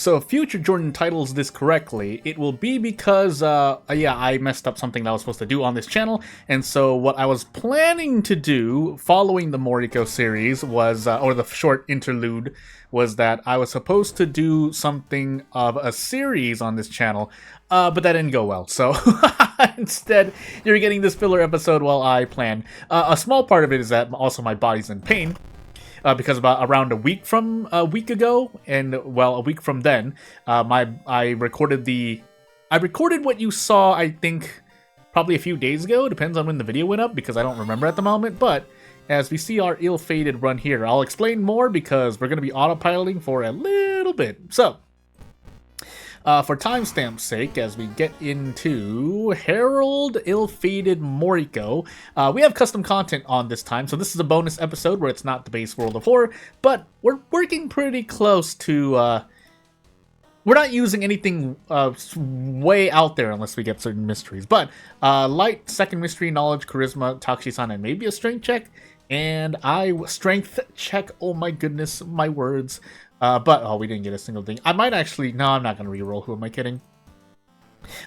So if future Jordan titles this correctly, it will be because, yeah, I messed up something that I was supposed to do on this channel, and so what I was planning to do following the Moriko series was, or the short interlude, was that I was supposed to do something of a series on this channel, but that didn't go well, so instead, you're getting this filler episode while I plan. A small part of it is that also my body's in pain, because about around a week ago, and well, a week from then, I recorded what you saw, I think, probably a few days ago. Depends on when the video went up, because I don't remember at the moment. But as we see our ill-fated run here, I'll explain more because we're going to be autopiloting for a little bit. So, for timestamp's sake, as we get into Herald Ill-Fated Moriko, we have custom content on this time, so this is a bonus episode where it's not the base World of Horror, but we're working pretty close to, we're not using anything way out there unless we get certain mysteries, but light, second mystery, knowledge, charisma, Takushi-san, and maybe a strength check, and strength check, oh my goodness, my words. But we didn't get a single thing. I might actually... No, I'm not going to reroll. Who am I kidding?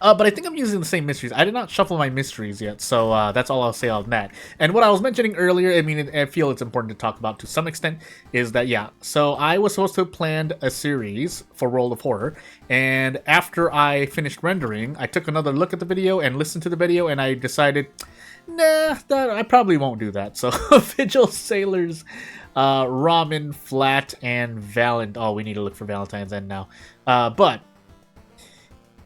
But I think I'm using the same mysteries. I did not shuffle my mysteries yet, so that's all I'll say on that. And what I was mentioning earlier, I mean, I feel it's important to talk about to some extent, is that, yeah, so I was supposed to have planned a series for World of Horror, and after I finished rendering, I took another look at the video and listened to the video, and I decided, nah, I probably won't do that. So, Vigil Sailors... Ramen, Flat, and Valent. Oh, we need to look for Valentine's End now. But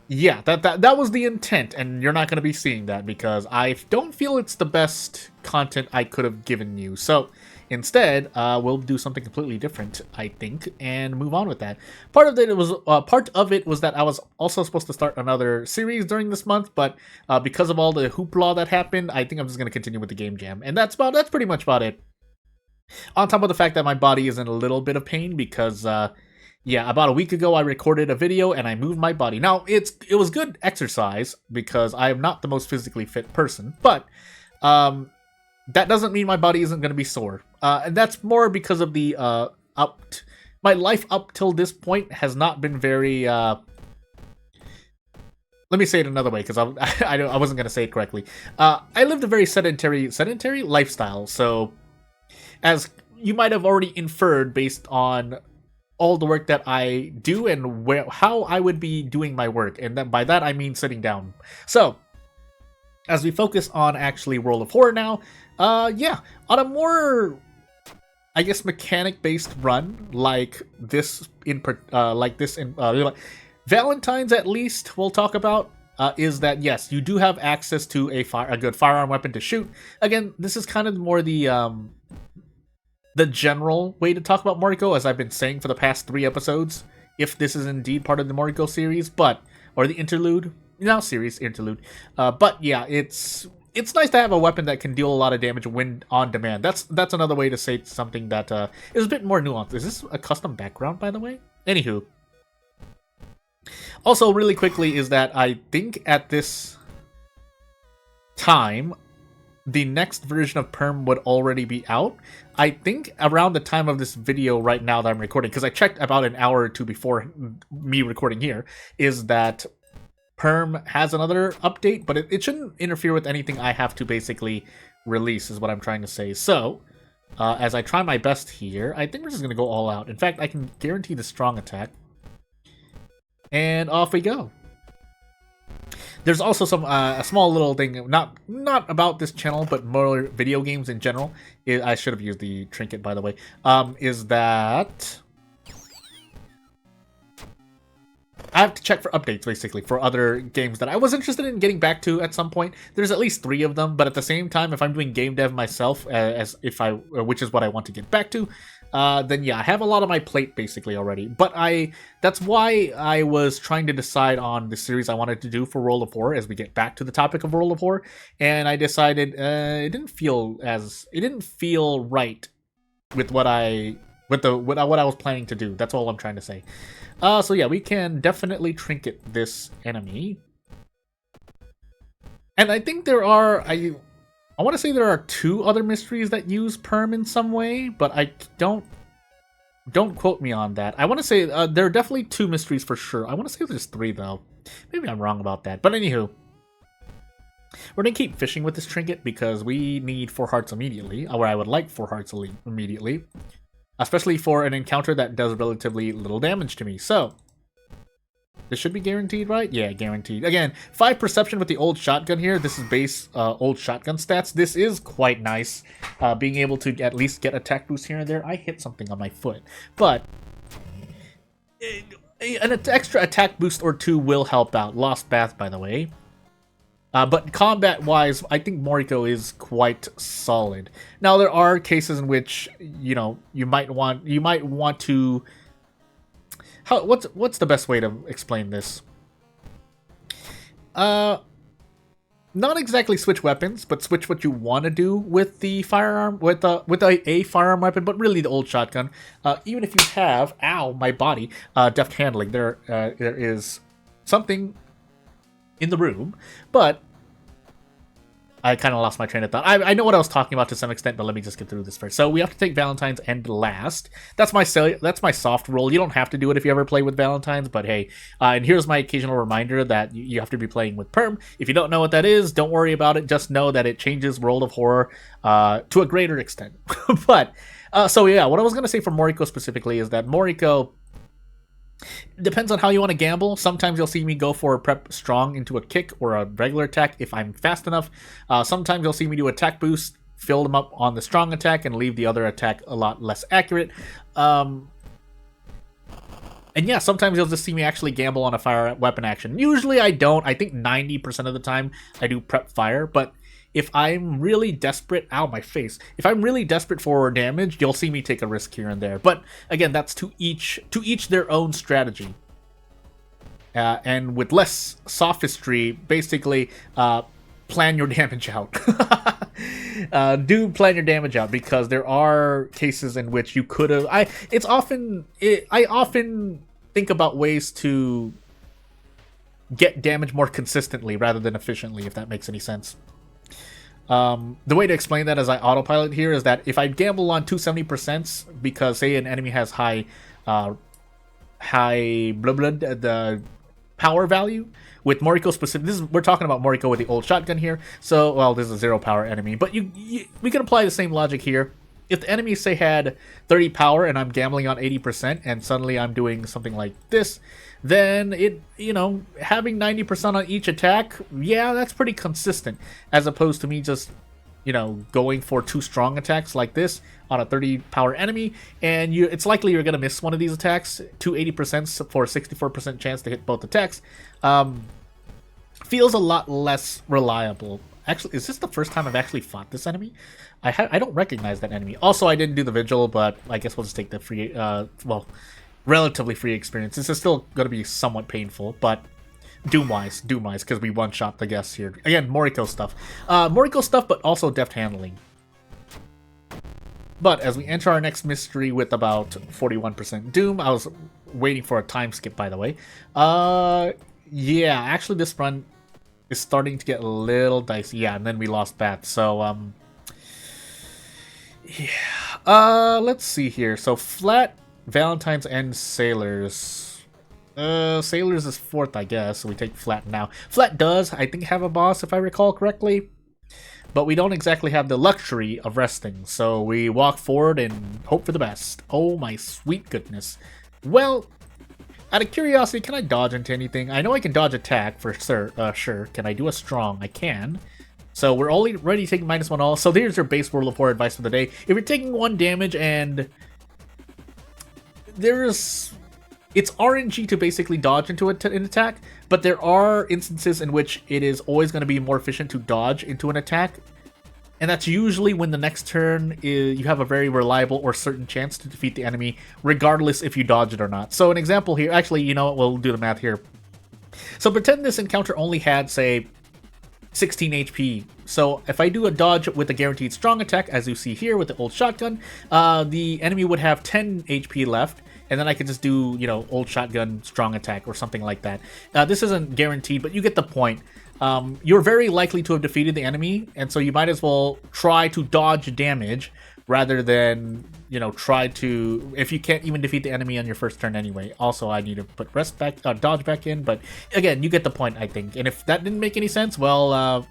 yeah, that was the intent, and you're not going to be seeing that because I don't feel it's the best content I could have given you. So instead, we'll do something completely different, I think, and move on with that. Part of it was that I was also supposed to start another series during this month, but because of all the hoopla that happened, I think I'm just going to continue with the game jam, and that's pretty much about it. On top of the fact that my body is in a little bit of pain because, yeah, about a week ago I recorded a video and I moved my body. Now, it was good exercise because I am not the most physically fit person, but that doesn't mean my body isn't going to be sore. And that's more because of the my life up till this point has not been very... Let me say it another way because I wasn't going to say it correctly. I lived a very sedentary lifestyle, so... As you might have already inferred based on all the work that I do and how I would be doing my work. And then by that, I mean sitting down. So, as we focus on actually World of Horror now, yeah, on a more, I guess, mechanic-based run like this in Valentine's, at least, we'll talk about. Is that, yes, you do have access to a good firearm weapon to shoot. Again, this is kind of more the general way to talk about Moriko, as I've been saying for the past 3 episodes, if this is indeed part of the Moriko series, or the interlude, interlude. But yeah, it's nice to have a weapon that can deal a lot of damage when on demand. That's another way to say something that is a bit more nuanced. Is this a custom background, by the way? Anywho. Also, really quickly, is that I think at this time, the next version of Perm would already be out. I think around the time of this video right now that I'm recording, because I checked about an hour or two before me recording here, is that Perm has another update, but it shouldn't interfere with anything I have to basically release, is what I'm trying to say. So, as I try my best here, I think we're just going to go all out. In fact, I can guarantee the strong attack. And off we go. There's also some a small little thing, not about this channel, but more video games in general. I should have used the trinket, by the way. Is that I have to check for updates, basically, for other games that I was interested in getting back to at some point. There's at least 3 of them, but at the same time, if I'm doing game dev myself, which is what I want to get back to, then yeah, I have a lot on my plate, basically, already. But that's why I was trying to decide on the series I wanted to do for World of Horror as we get back to the topic of World of Horror, and I decided it didn't feel right with what I was planning to do. That's all I'm trying to say. So yeah, we can definitely trinket this enemy. And I think there are, I want to say there are 2 other mysteries that use Perm in some way, but I don't Don't quote me on that. I want to say there are definitely 2 mysteries for sure. I want to say there's 3 though. Maybe I'm wrong about that. But anywho, we're gonna keep fishing with this trinket because we need 4 hearts immediately, or I would like 4 hearts immediately, especially for an encounter that does relatively little damage to me. So this should be guaranteed, right? Yeah, guaranteed. Again, 5 perception with the old shotgun here. This is base old shotgun stats. This is quite nice. Being able to at least get attack boost here and there. I hit something on my foot. But an extra attack boost or 2 will help out. Lost Bath, by the way. But combat-wise, I think Moriko is quite solid. Now, there are cases in which, you know, you might want to... What's the best way to explain this? Not exactly switch weapons, but switch what you want to do with the firearm, with a firearm weapon, but really the old shotgun. Even if you have, ow, my body, deft handling, there is something in the room, but I kind of lost my train of thought. I know what I was talking about to some extent, but let me just get through this first. So we have to take Valentine's end last. That's my soft roll. You don't have to do it if you ever play with Valentine's, but hey. And here's my occasional reminder that you have to be playing with Perm. If you don't know what that is, don't worry about it. Just know that it changes World of Horror to a greater extent. But, so yeah, what I was going to say for Moriko specifically is that Moriko... depends on how you want to gamble. Sometimes you'll see me go for a prep strong into a kick or a regular attack if I'm fast enough. Sometimes you'll see me do attack boost, fill them up on the strong attack, and leave the other attack a lot less accurate. And yeah, sometimes you'll just see me actually gamble on a fire weapon action. Usually I don't. I think 90% of the time I do prep fire, but if I'm really desperate, ow, my face. If I'm really desperate for damage, you'll see me take a risk here and there. But again, that's to each their own strategy. And with less sophistry, basically, plan your damage out. Do plan your damage out, because there are cases in which you could have. I often think about ways to get damage more consistently rather than efficiently, if that makes any sense. The way to explain that as I autopilot here is that if I gamble on 270% because, say, an enemy has high the power value, with Moriko specific, we're talking about Moriko with the old shotgun here, so, well, this is a 0 power enemy, but we can apply the same logic here. If the enemy, say, had 30 power and I'm gambling on 80% and suddenly I'm doing something like this, then having 90% on each attack, yeah, that's pretty consistent, as opposed to me just, going for 2 strong attacks like this on a 30 power enemy, and it's likely you're going to miss one of these attacks. 280% for a 64% chance to hit both attacks feels a lot less reliable. Actually, is this the first time I've actually fought this enemy? I don't recognize that enemy. Also, I didn't do the vigil, but I guess we'll just take the free, relatively free experience. This is still going to be somewhat painful, but Doom-wise, because we one-shot the guests here. Again, Moriko stuff. But also deft handling. But as we enter our next mystery with about 41% Doom, I was waiting for a time skip, by the way. Yeah, actually this run is starting to get a little dicey. Yeah, and then we lost Bat, so, yeah. Let's see here. So, Flat, Valentine's, and Sailors. Sailors is 4th, I guess, so we take Flat now. Flat does, I think, have a boss, if I recall correctly. But we don't exactly have the luxury of resting, so we walk forward and hope for the best. Oh my sweet goodness. Well, out of curiosity, can I dodge into anything? I know I can dodge attack for sure. Can I do a strong? I can. So we're already taking -1 all. So there's your base World of Horror advice for the day. If you're taking 1 damage and it's RNG to basically dodge into an attack, but there are instances in which it is always going to be more efficient to dodge into an attack, and that's usually when the next turn you have a very reliable or certain chance to defeat the enemy, regardless if you dodge it or not. So an example here, actually, you know what, we'll do the math here. So pretend this encounter only had, say, 16 HP. So if I do a dodge with a guaranteed strong attack, as you see here with the old shotgun, the enemy would have 10 HP left, and then I could just do, old shotgun strong attack or something like that. This isn't guaranteed, but you get the point. You're very likely to have defeated the enemy, and so you might as well try to dodge damage rather than, you know, try to, if you can't even defeat the enemy on your first turn anyway. Also, I need to put dodge back in, but again, you get the point, I think. And if that didn't make any sense, well,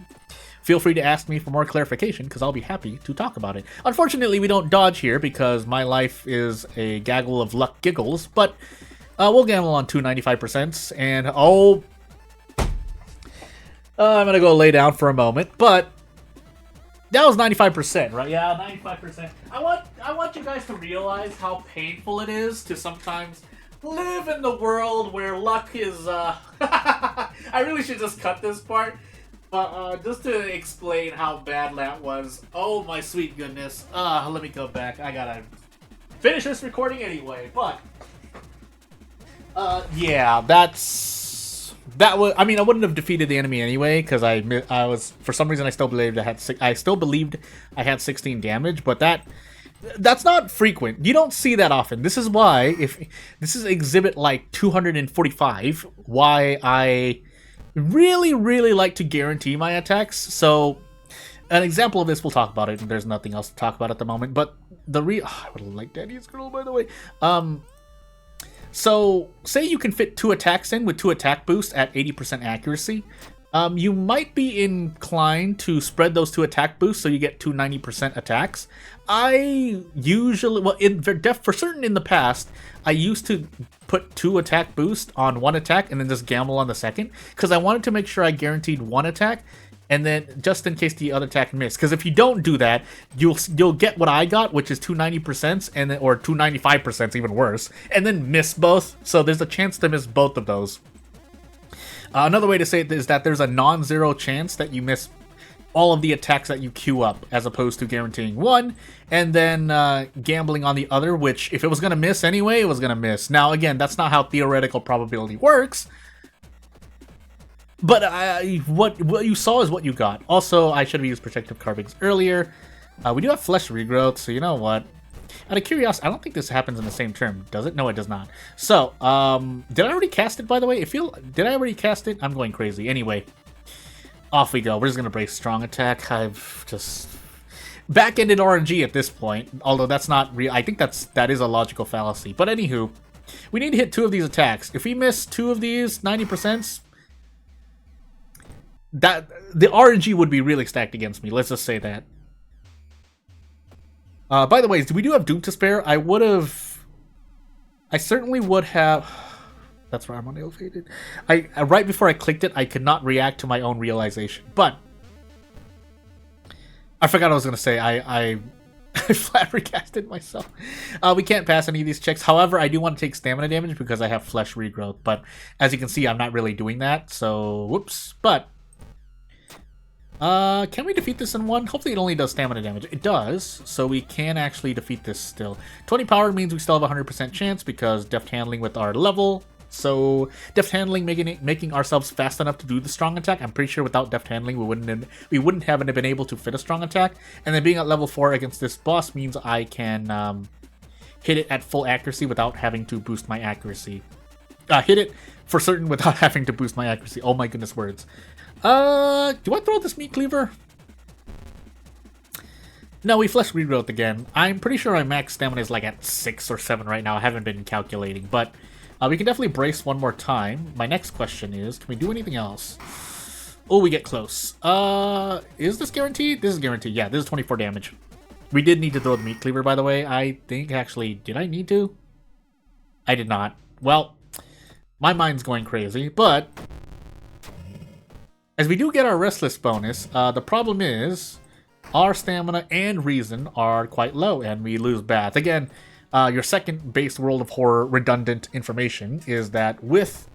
feel free to ask me for more clarification, because I'll be happy to talk about it. Unfortunately, we don't dodge here, because my life is a gaggle of luck giggles, but we'll gamble on 295%, and I'm gonna go lay down for a moment, but that was 95%, right? Yeah, 95%. I want you guys to realize how painful it is to sometimes live in the world where luck is, I really should just cut this part, but just to explain how bad that was. Oh my sweet goodness. Let me go back. I gotta finish this recording anyway, but yeah, that was. I mean, I wouldn't have defeated the enemy anyway, because I was, for some reason, I still believed I had 16 damage, but that's not frequent. You don't see that often. This is why, if this is exhibit like 245, why I really, really like to guarantee my attacks. So an example of this, we'll talk about it, and there's nothing else to talk about at the moment, but I would like Daddy's Girl, by the way. So, say you can fit 2 attacks in with 2 attack boosts at 80% accuracy. You might be inclined to spread those 2 attack boosts so you get 2 90% attacks. I usually, well, for certain in the past, I used to put 2 attack boosts on 1 attack and then just gamble on the second, because I wanted to make sure I guaranteed 1 attack, and then just in case the other attack missed. Because if you don't do that, you'll get what I got, which is 290% and then, or 295%, even worse, and then miss both. So there's a chance to miss both of those. Another way to say it is that there's a non-zero chance that you miss all of the attacks that you queue up, as opposed to guaranteeing 1 and then gambling on the other, which if it was going to miss anyway, it was going to miss. Now again, that's not how theoretical probability works. But what you saw is what you got. Also, I should have used protective carvings earlier. We do have flesh regrowth, so you know what? Out of curiosity, I don't think this happens in the same term, does it? No, it does not. So, did I already cast it, by the way? Did I already cast it? I'm going crazy. Anyway, off we go. We're just gonna brace strong attack. I've just back-ended RNG at this point, although that's not real. I think that is a logical fallacy. But anywho, we need to hit 2 of these attacks. If we miss 2 of these 90%. That the RNG would be really stacked against me. Let's just say that. By the way, we do have Doom to spare. I certainly would have. That's where I'm on ill-fated. Right before I clicked it, I could not react to my own realization. But I forgot what I was gonna say. I flat recasted myself. We can't pass any of these checks. However, I do want to take stamina damage because I have flesh regrowth. But as you can see, I'm not really doing that. So whoops. But can we defeat this in 1? Hopefully it only does stamina damage. It does, so we can actually defeat this still. 20 power means we still have a 100% chance because deft handling with our level. So deft handling making ourselves fast enough to do the strong attack. I'm pretty sure without deft handling we wouldn't have been able to fit a strong attack. And then being at level 4 against this boss means I can hit it at full accuracy without having to boost my accuracy. Hit it for certain without having to boost my accuracy. Oh my goodness words. Do I throw this meat cleaver? No, we flesh regrowth again. I'm pretty sure my max stamina is like at 6 or 7 right now. I haven't been calculating, but we can definitely brace one more time. My next question is, can we do anything else? Oh, we get close. Is this guaranteed? This is guaranteed. Yeah, this is 24 damage. We did need to throw the meat cleaver, by the way. I think, actually, did I need to? I did not. Well, my mind's going crazy, but as we do get our restless bonus, the problem is our stamina and reason are quite low, and we lose Bath. Again, your second base World of Horror redundant information is that with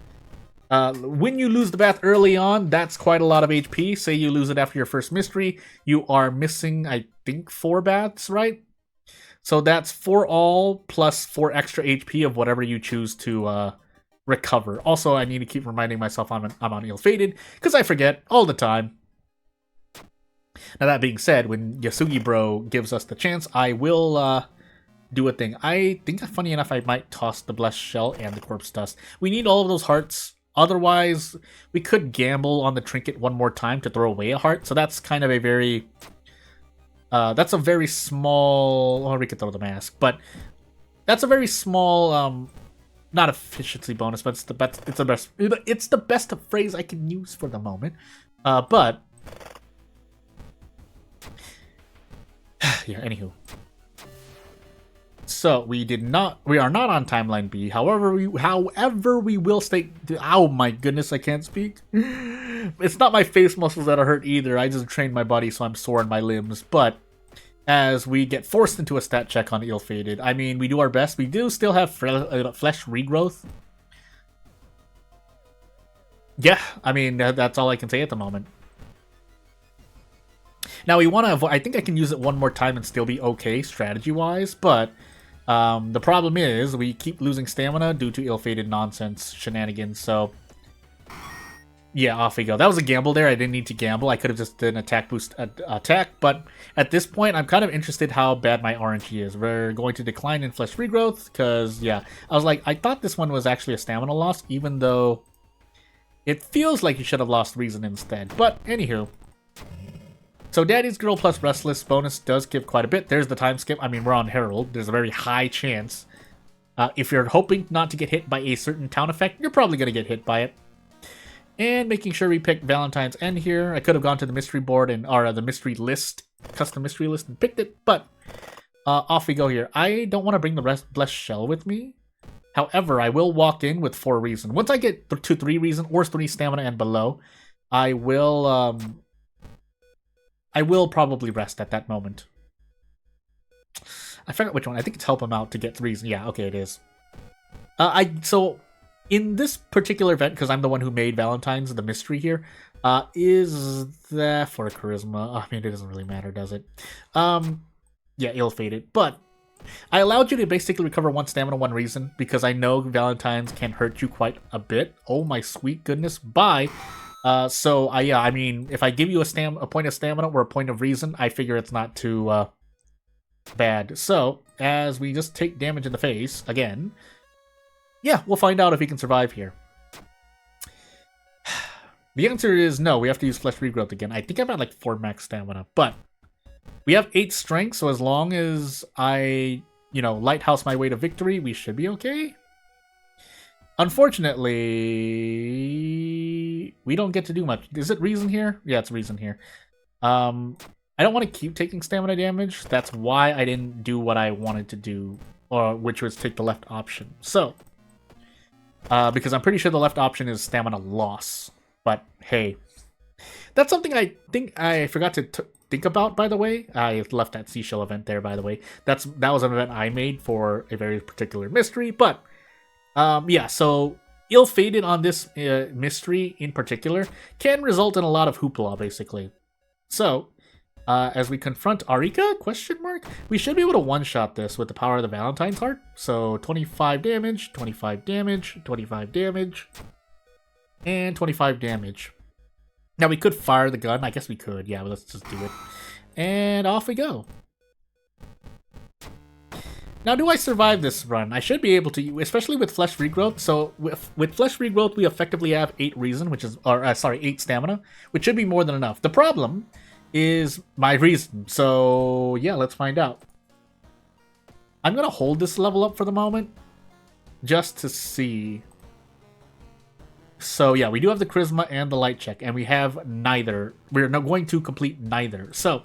when you lose the Bath early on, that's quite a lot of HP. Say you lose it after your first mystery, you are missing, I think, 4 Baths, right? So that's 4 all plus 4 extra HP of whatever you choose to recover. Also, I need to keep reminding myself I'm on ill-fated, because I forget all the time. Now that being said, when Yasugi Bro gives us the chance, I will do a thing. I think, funny enough, I might toss the Blessed Shell and the Corpse Dust. We need all of those hearts. Otherwise, we could gamble on the trinket one more time to throw away a heart. So that's kind of a very That's a very small... Oh, we could throw the mask, but that's a very small, not efficiency bonus, but it's the best. It's the best phrase I can use for the moment. But yeah. Anywho, so we are not on timeline B. However, we will stay. Oh my goodness, I can't speak. It's not my face muscles that are hurt either. I just trained my body, so I'm sore in my limbs. But as we get forced into a stat check on Ill-Fated, I mean, we do our best. We do still have flesh regrowth. Yeah, I mean, that's all I can say at the moment. Now, we want to avoid... I think I can use it one more time and still be okay, strategy-wise, but the problem is we keep losing stamina due to Ill-Fated nonsense shenanigans, so... Yeah, off we go. That was a gamble there. I didn't need to gamble. I could have just done an attack boost attack, but at this point, I'm kind of interested how bad my RNG is. We're going to decline in flesh regrowth, because, yeah, I was like, I thought this one was actually a stamina loss, even though it feels like you should have lost reason instead. But, anywho. So, Daddy's Girl plus Restless bonus does give quite a bit. There's the time skip. I mean, we're on Herald. There's a very high chance. If you're hoping not to get hit by a certain town effect, you're probably going to get hit by it. And making sure we pick Valentine's End here. I could have gone to the mystery board or the mystery list, custom mystery list, and picked it, but off we go here. I don't want to bring the Blessed Shell with me. However, I will walk in with 4 reason. Once I get to 3 reason or 3 stamina and below, I will probably rest at that moment. I forgot which one. I think it's help him out to get reason. Yeah, okay, it is. So in this particular event, because I'm the one who made Valentine's the mystery here, is that for charisma? I mean, it doesn't really matter, does it? Yeah, Ill-Fated. But I allowed you to basically recover 1 stamina, 1 reason, because I know Valentine's can hurt you quite a bit. Oh my sweet goodness! Bye. So yeah, I mean, if I give you a point of stamina or a point of reason, I figure it's not too bad. So as we just take damage in the face again. Yeah, we'll find out if he can survive here. The answer is no, we have to use Flesh Regrowth again. I think I'm at like 4 max stamina, but we have 8 strength, so as long as I, lighthouse my way to victory, we should be okay. Unfortunately, we don't get to do much. Is it reason here? Yeah, it's reason here. I don't want to keep taking stamina damage. That's why I didn't do what I wanted to do, which was take the left option. So... because I'm pretty sure the left option is stamina loss. But hey, that's something I think I forgot to think about, by the way. I left that seashell event there, by the way. That was an event I made for a very particular mystery. But yeah, so Ill-Fated on this mystery in particular can result in a lot of hoopla, basically. So as we confront Arika, we should be able to one-shot this with the power of the Valentine's Heart. So 25 damage, 25 damage, 25 damage, and 25 damage. Now we could fire the gun. I guess we could. Yeah, but let's just do it. And off we go. Now, do I survive this run? I should be able to, especially with Flesh Regrowth. So with Flesh Regrowth, we effectively have 8 reason, 8 stamina, which should be more than enough. The problem is my reason. So yeah, let's find out. I'm gonna hold this level up for the moment just to see. So yeah, we do have the charisma and the light check, and we have neither. We're not going to complete neither. So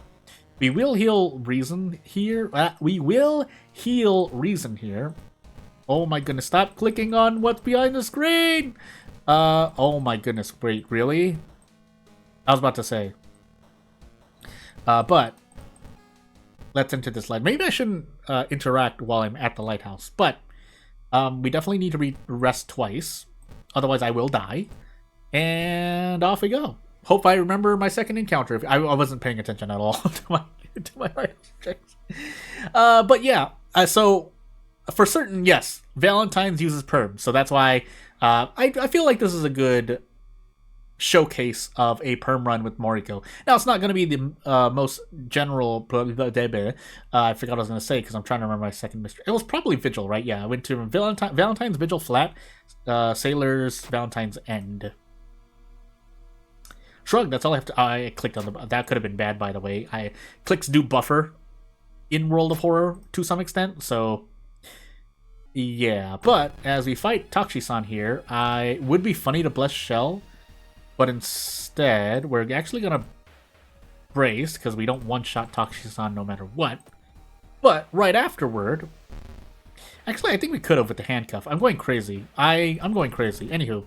we will heal reason here. Oh my goodness, stop clicking on what's behind the screen. Oh my goodness, wait, really? I was about to say. But let's enter this light. Maybe I shouldn't interact while I'm at the lighthouse. But we definitely need to rest twice. Otherwise, I will die. And off we go. Hope I remember my second encounter. I wasn't paying attention at all to my lighthouse checks. But yeah, so for certain, yes, Valentine's uses perm. So that's why I feel like this is a good showcase of a perm run with Moriko. Now, it's not going to be the most general... I forgot what I was going to say because I'm trying to remember my second mystery. It was probably Vigil, right? Yeah, I went to Valentine's Vigil Flat, Sailor's Valentine's End. Shrug, that's all I have to... I clicked on the... That could have been bad, by the way. Clicks do buffer in World of Horror to some extent, so... Yeah, but as we fight Takshisan here, I would be funny to Bless Shell, but instead, we're actually gonna brace, because we don't one-shot Takshisan no matter what. But right afterward... Actually, I think we could have with the handcuff. I'm going crazy. I'm going crazy. Anywho.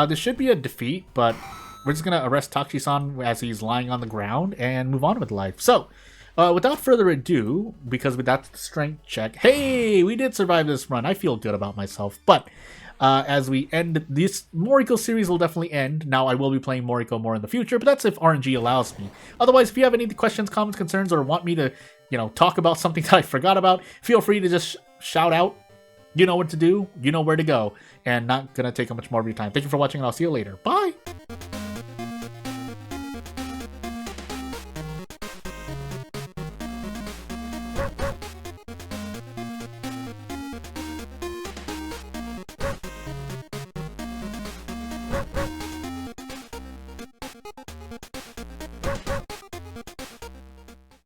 This should be a defeat, but we're just gonna arrest Takshisan as he's lying on the ground and move on with life. So, without further ado, because with that strength check... Hey! We did survive this run. I feel good about myself. But, as we end... This Moriko series will definitely end. Now, I will be playing Moriko more in the future, but that's if RNG allows me. Otherwise, if you have any questions, comments, concerns, or want me to, talk about something that I forgot about, feel free to just shout out. You know what to do, you know where to go, and not gonna take up much more of your time. Thank you for watching, and I'll see you later. Bye!